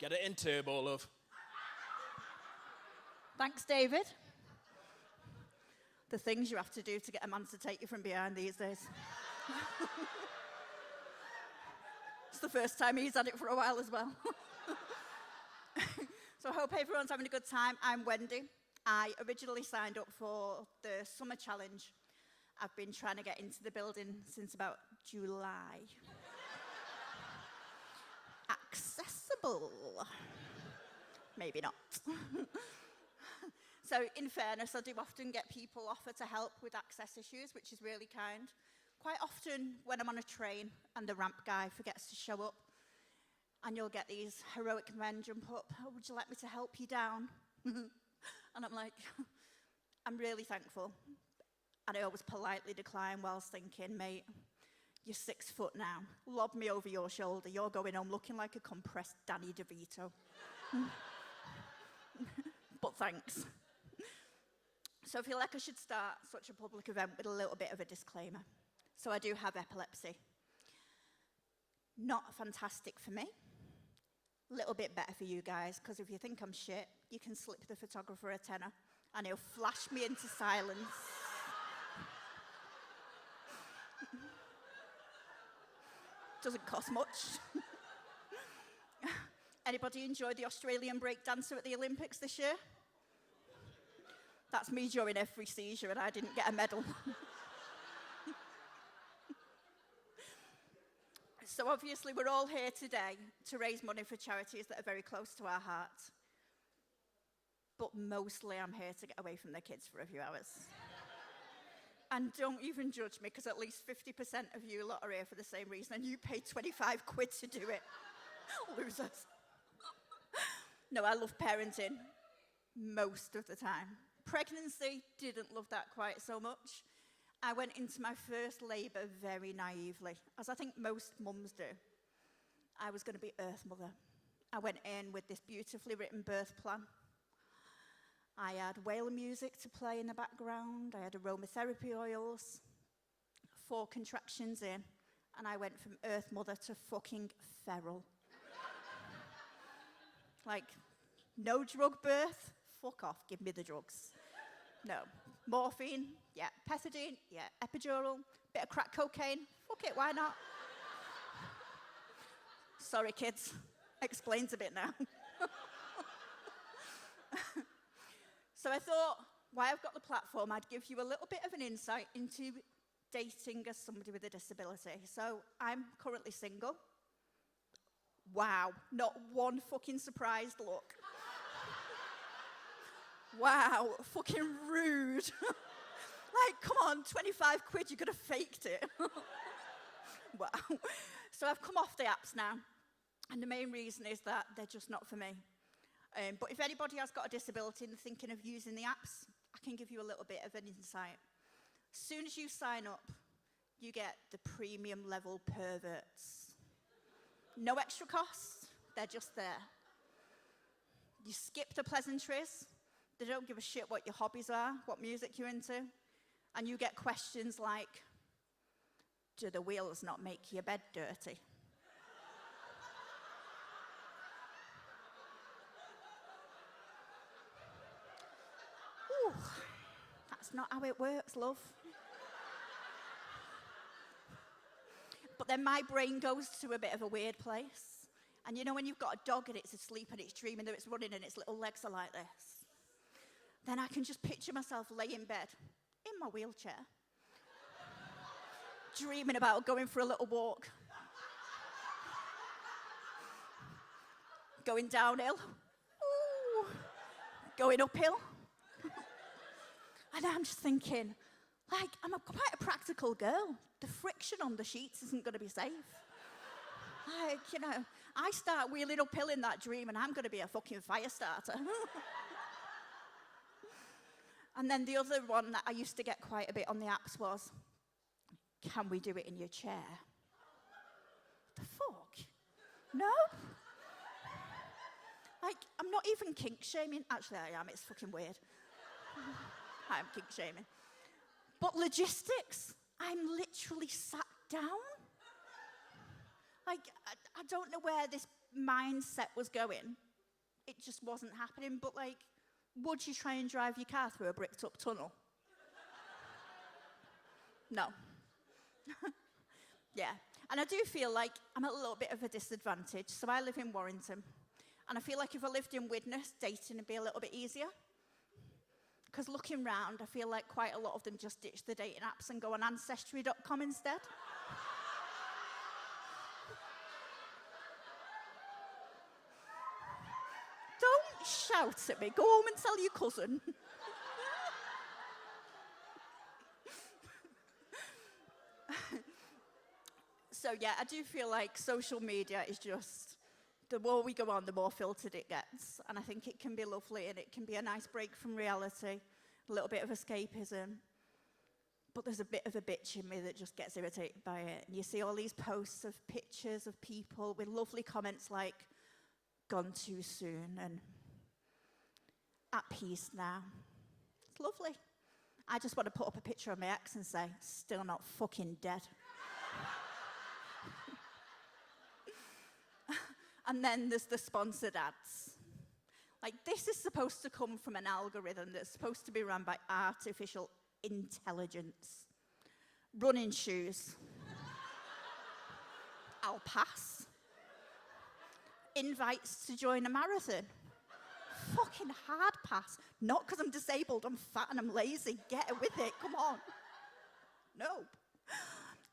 Get it in turbo, love. Thanks, David. The things you have to do to get a man to take you from behind these days. It's the first time he's had it for a while as well. So I hope everyone's having a good time. I'm Wendy. I originally signed up for the summer challenge. I've been trying to get into the building since about July. Accessible. Maybe not. So in fairness, I do often get people offer to help with access issues, which is really kind. Quite often when I'm on a train and the ramp guy forgets to show up, and you'll get these heroic men jump up, oh, would you like me to help you down? And I'm like, I'm really thankful. And I always politely decline whilst thinking, mate, you're 6 foot now. Lob me over your shoulder. You're going home looking like a compressed Danny DeVito. But thanks. So I feel like I should start such a public event with a little bit of a disclaimer. So I do have epilepsy. Not fantastic for me. A little bit better for you guys, because if you think I'm shit, you can slip the photographer a tenner and he'll flash me into silence. Doesn't cost much. Anybody enjoy the Australian break dancer at the Olympics this year? That's me during every seizure and I didn't get a medal. So obviously we're all here today to raise money for charities that are very close to our hearts. But mostly I'm here to get away from the kids for a few hours. And don't even judge me, because at least 50% of you lot are here for the same reason, and you paid 25 quid to do it. Losers. No, I love parenting most of the time. Pregnancy, didn't love that quite so much. I went into my first labour very naively, as I think most mums do. I was going to be Earth Mother. I went in with this beautifully written birth plan. I had whale music to play in the background. I had aromatherapy oils. 4 contractions in, and I went from Earth Mother to fucking feral. Like, no drug birth? Fuck off, give me the drugs. No. Morphine? Yeah. Pethidine? Yeah. Epidural? Bit of crack cocaine? Fuck it, why not? Sorry, kids. Explains a bit now. So I thought, while I've got the platform, I'd give you a little bit of an insight into dating as somebody with a disability. So I'm currently single. Wow, not one fucking surprised look. Wow, fucking rude. Like, come on, 25 quid, you could have faked it. Wow. So I've come off the apps now, and the main reason is that they're just not for me. But if anybody has got a disability and thinking of using the apps, I can give you a little bit of an insight. As soon as you sign up, you get the premium level perverts. No extra cost, they're just there. You skip the pleasantries. They don't give a shit what your hobbies are, what music you're into. And you get questions like, do the wheels not make your bed dirty? Ooh, that's not how it works, love. But then my brain goes to a bit of a weird place. And you know when you've got a dog and it's asleep and it's dreaming that it's running and its little legs are like this? Then I can just picture myself laying in bed, in my wheelchair, dreaming about going for a little walk, going downhill, ooh, going uphill. And I'm just thinking, like, I'm quite a practical girl. The friction on the sheets isn't going to be safe. Like, you know, I start wheeling uphill in that dream and I'm going to be a fucking fire starter. And then the other one that I used to get quite a bit on the apps was, can we do it in your chair? What the fuck? No? Like, I'm not even kink shaming. Actually, I am. It's fucking weird. I am kink shaming. But logistics, I'm literally sat down. Like, I don't know where this mindset was going, it just wasn't happening. But like, would you try and drive your car through a bricked up tunnel? No. Yeah. And I do feel like I'm at a little bit of a disadvantage. So I live in Warrington. And I feel like if I lived in Widnes, dating would be a little bit easier. Because looking round, I feel like quite a lot of them just ditch the dating apps and go on Ancestry.com instead. Don't shout at me. Go home and tell your cousin. So yeah, I do feel like social media is just, the more we go on, the more filtered it gets. And I think it can be lovely and it can be a nice break from reality, a little bit of escapism. But there's a bit of a bitch in me that just gets irritated by it. And you see all these posts of pictures of people with lovely comments like, gone too soon and at peace now. It's lovely. I just want to put up a picture of my ex and say, still not fucking dead. And then there's the sponsored ads. Like, this is supposed to come from an algorithm that's supposed to be run by artificial intelligence. Running shoes. I'll pass. Invites to join a marathon. Fucking hard pass. Not because I'm disabled, I'm fat and I'm lazy. Get it with it, come on. No.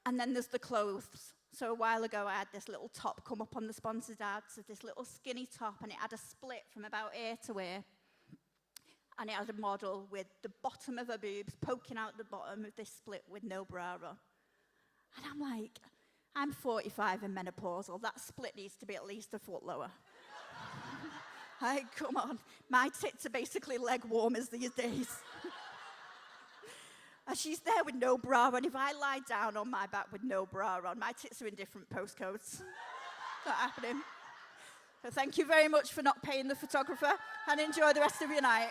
And then there's the clothes. So a while ago, I had this little top come up on the sponsored ads of this little skinny top, and it had a split from about ear to ear. And it had a model with the bottom of her boobs poking out the bottom of this split with no bra on. And I'm like, I'm 45 and menopausal. That split needs to be at least a foot lower. Hey, come on. My tits are basically leg warmers these days. And she's there with no bra on. If I lie down on my back with no bra on, my tits are in different postcodes. Not happening. But thank you very much for not paying the photographer, and enjoy the rest of your night.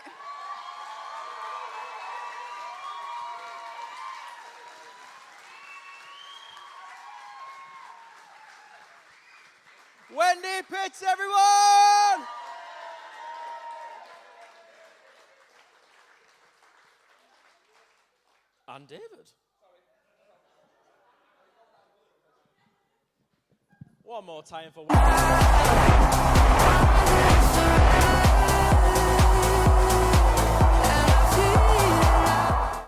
Wendy Pitts, everyone! And David. One more time for Wendy.